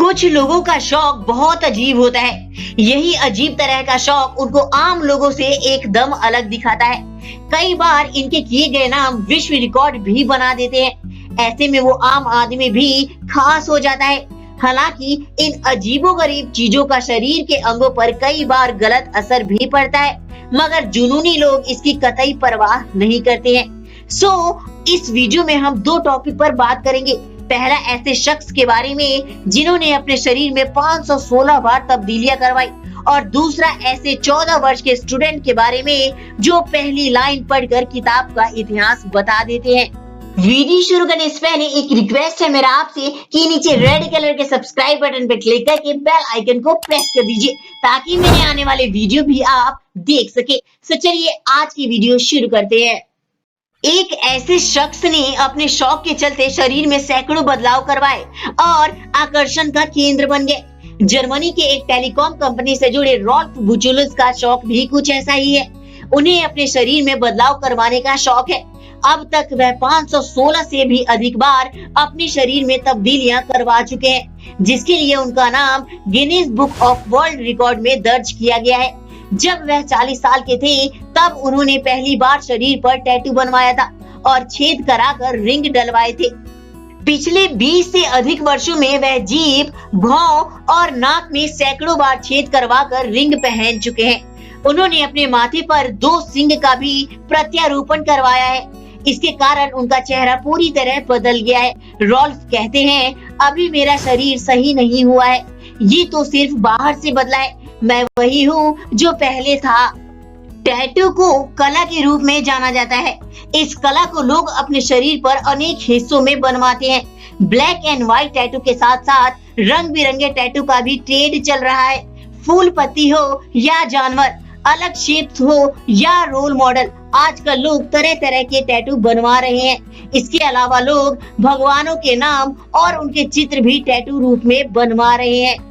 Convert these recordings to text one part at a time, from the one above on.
कुछ लोगों का शौक बहुत अजीब होता है। यही अजीब तरह का शौक उनको आम लोगों से एकदम अलग दिखाता है। कई बार इनके किए गए नाम विश्व रिकॉर्ड भी बना देते हैं। ऐसे में वो आम आदमी भी खास हो जाता है। हालांकि इन अजीबोगरीब चीजों का शरीर के अंगों पर कई बार गलत असर भी पड़ता है, मगर जुनूनी लोग इसकी कतई परवाह नहीं करते हैं। इस वीडियो में हम दो टॉपिक पर बात करेंगे। पहला, ऐसे शख्स के बारे में जिन्होंने अपने शरीर में 516 बार तब्दीलियां करवाई, और दूसरा, ऐसे 14 वर्ष के स्टूडेंट के बारे में जो पहली लाइन पढ़कर किताब का इतिहास बता देते हैं। वीडियो शुरू करने से पहले एक रिक्वेस्ट है मेरा आपसे कि नीचे रेड कलर के सब्सक्राइब बटन पर क्लिक करके बेल आइकन को प्रेस कर दीजिए ताकि मेरे आने वाले वीडियो भी आप देख सके। चलिए आज की वीडियो शुरू करते हैं। एक ऐसे शख्स ने अपने शौक के चलते शरीर में सैकड़ों बदलाव करवाए और आकर्षण का केंद्र बन गए। जर्मनी के एक टेलीकॉम कंपनी से जुड़े रॉल्फ बुचुलस का शौक भी कुछ ऐसा ही है। उन्हें अपने शरीर में बदलाव करवाने का शौक है। अब तक वह 516 से भी अधिक बार अपने शरीर में तब्दीलियां करवा चुके हैं, जिसके लिए उनका नाम Guinness book of world record में दर्ज किया गया है। जब वह 40 साल के थे तब उन्होंने पहली बार शरीर पर टैटू बनवाया था और छेद कराकर रिंग डलवाए थे। पिछले 20 से अधिक वर्षों में वह जीभ, भौं और नाक में सैकड़ों बार छेद करवाकर रिंग पहन चुके हैं। उन्होंने अपने माथे पर 2 सींग का भी प्रत्यारोपण करवाया है। इसके कारण उनका चेहरा पूरी तरह बदल गया है। रॉल्फ कहते हैं, अभी मेरा शरीर सही नहीं हुआ है, ये तो सिर्फ बाहर से बदला है, मैं वही हूँ जो पहले था। टैटू को कला के रूप में जाना जाता है। इस कला को लोग अपने शरीर पर अनेक हिस्सों में बनवाते हैं। ब्लैक एंड व्हाइट टैटू के साथ साथ रंग बिरंगे टैटू का भी ट्रेंड चल रहा है। फूल पत्ती हो या जानवर, अलग शेप्स हो या रोल मॉडल, आजकल लोग तरह तरह के टैटू बनवा रहे हैं। इसके अलावा लोग भगवानों के नाम और उनके चित्र भी टैटू रूप में बनवा रहे हैं।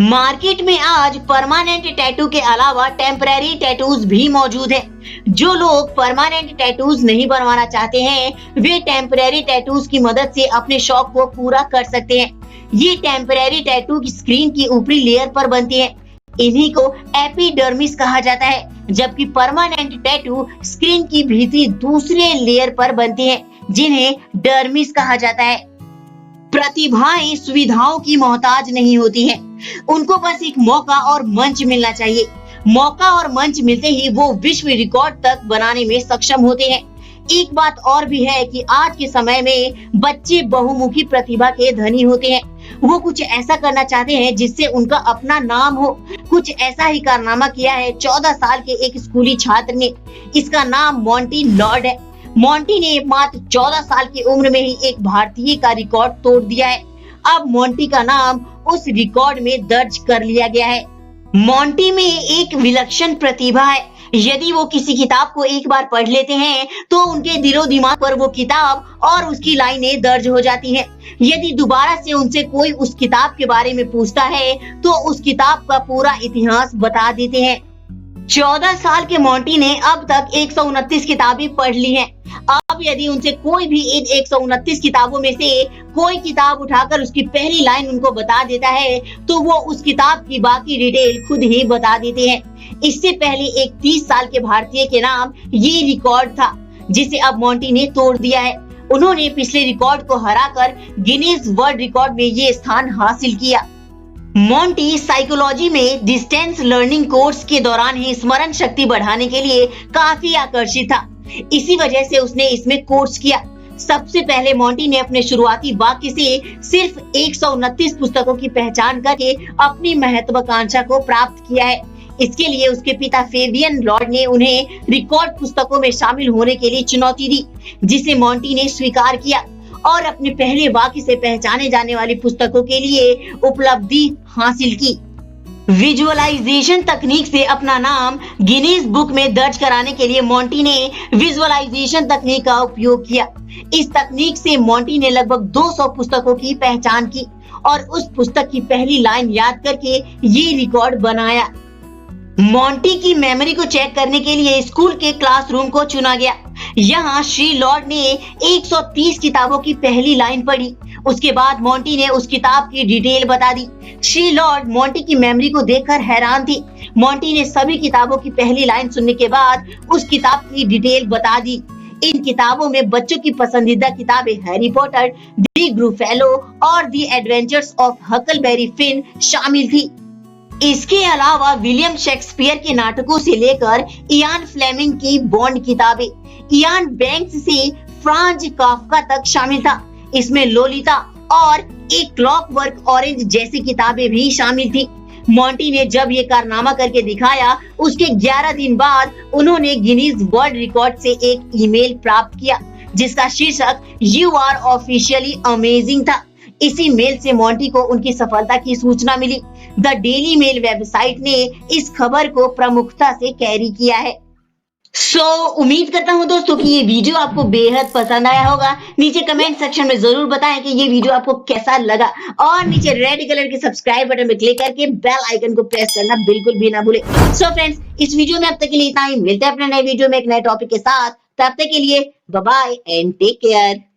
मार्केट में आज परमानेंट टैटू के अलावा टेम्परेरी टैटूज भी मौजूद हैं। जो लोग परमानेंट टैटूज नहीं बनवाना चाहते हैं, वे टेम्परेरी टैटूज की मदद से अपने शौक को पूरा कर सकते हैं। ये टेम्परेरी टैटू की स्क्रीन की ऊपरी लेयर पर बनती है। इन्हीं को एपिडर्मिस कहा जाता है, जबकि परमानेंट टैटू स्क्रीन की भीतरी दूसरे लेयर पर बनती है, जिन्हें डर्मिस कहा जाता है। प्रतिभाएं सुविधाओं की मोहताज नहीं होती हैं, उनको बस एक मौका और मंच मिलना चाहिए। मौका और मंच मिलते ही वो विश्व रिकॉर्ड तक बनाने में सक्षम होते हैं। एक बात और भी है कि आज के समय में बच्चे बहुमुखी प्रतिभा के धनी होते हैं। वो कुछ ऐसा करना चाहते हैं जिससे उनका अपना नाम हो। कुछ ऐसा ही कारनामा किया है 14 साल के एक स्कूली छात्र ने। इसका नाम मॉन्टी लॉर्ड है। मॉन्टी ने मात्र 14 साल की उम्र में ही एक भारतीय का रिकॉर्ड तोड़ दिया है। अब मॉन्टी का नाम उस रिकॉर्ड में दर्ज कर लिया गया है। मॉन्टी में एक विलक्षण प्रतिभा है। यदि वो किसी किताब को एक बार पढ़ लेते हैं तो उनके दिलो दिमाग पर वो किताब और उसकी लाइनें दर्ज हो जाती हैं। यदि दोबारा से उनसे कोई उस किताब के बारे में पूछता है तो उस किताब का पूरा इतिहास बता देते हैं। 14 साल के मॉन्टी ने अब तक 129 किताबें पढ़ ली हैं। अब यदि उनसे कोई भी इन 129 किताबों में से कोई किताब उठाकर उसकी पहली लाइन उनको बता देता है तो वो उस किताब की बाकी डिटेल खुद ही बता देते हैं। इससे पहले एक 30 साल के भारतीय के नाम ये रिकॉर्ड था, जिसे अब मॉन्टी ने तोड़ दिया है। उन्होंने पिछले रिकॉर्ड को हराकर गिनीज वर्ल्ड रिकॉर्ड में ये स्थान हासिल किया। मॉन्टी साइकोलॉजी में डिस्टेंस लर्निंग कोर्स के दौरान ही स्मरण शक्ति बढ़ाने के लिए काफी आकर्षित था। इसी वजह से उसने इसमें कोर्स किया। सबसे पहले मॉन्टी ने अपने शुरुआती वाक्य से सिर्फ 129 पुस्तकों की पहचान करके अपनी महत्वाकांक्षा को प्राप्त किया है। इसके लिए उसके पिता फेबियन लॉर्ड ने उन्हें रिकॉर्ड पुस्तकों में शामिल होने के लिए चुनौती दी, जिसे मॉन्टी ने स्वीकार किया और अपने पहले वाक्य से पहचाने जाने वाली पुस्तकों के लिए उपलब्धि हासिल की। विजुअलाइजेशन तकनीक से अपना नाम गिनीज बुक में दर्ज कराने के लिए मॉन्टी ने विजुअलाइजेशन तकनीक का उपयोग किया। इस तकनीक से मॉन्टी ने लगभग 200 पुस्तकों की पहचान की और उस पुस्तक की पहली लाइन याद करके ये रिकॉर्ड बनाया। मॉन्टी की मेमोरी को चेक करने के लिए स्कूल के क्लासरूम को चुना गया। यहाँ श्री लॉर्ड ने 130 किताबों की पहली लाइन पढ़ी। उसके बाद मोंटी ने उस किताब की डिटेल बता दी। श्री लॉर्ड मोंटी की मेमोरी को देखकर हैरान थी। मोंटी ने सभी किताबों की पहली लाइन सुनने के बाद उस किताब की डिटेल बता दी। इन किताबों में बच्चों की पसंदीदा किताबें हैरी पॉटर, दी ग्रूफेलो और दी एडवेंचर्स ऑफ हकलबेरी फिन शामिल थी। इसके अलावा विलियम शेक्सपियर के नाटकों से लेकर इयान फ्लेमिंग की बॉन्ड किताबें, इयान बैंक्स से फ्रांज काफ्का तक शामिल था। इसमें लोलिता और एक क्लॉकवर्क ऑरेंज जैसी किताबें भी शामिल थी। मोंटी ने जब ये कारनामा करके दिखाया, उसके 11 दिन बाद उन्होंने गिनीज वर्ल्ड रिकॉर्ड से एक ईमेल प्राप्त किया जिसका शीर्षक यू आर ऑफिशियली अमेजिंग था। इसी मेल से मोंटी को उनकी सफलता की सूचना मिली। द डेली मेल वेबसाइट ने इस खबर को प्रमुखता से कैरी किया है। उम्मीद करता हूँ दोस्तों कि ये वीडियो आपको बेहद पसंद आया होगा। नीचे कमेंट सेक्शन में जरूर बताएं कि ये वीडियो आपको कैसा लगा और नीचे रेड कलर के सब्सक्राइब बटन पे क्लिक करके बेल आइकन को प्रेस करना बिल्कुल भी ना भूले। फ्रेंड्स, इस वीडियो में अब तक के लिए इतना ही। मिलते हैं अपने नए वीडियो में एक नए टॉपिक के साथ। तब तक के लिए bye bye and take care.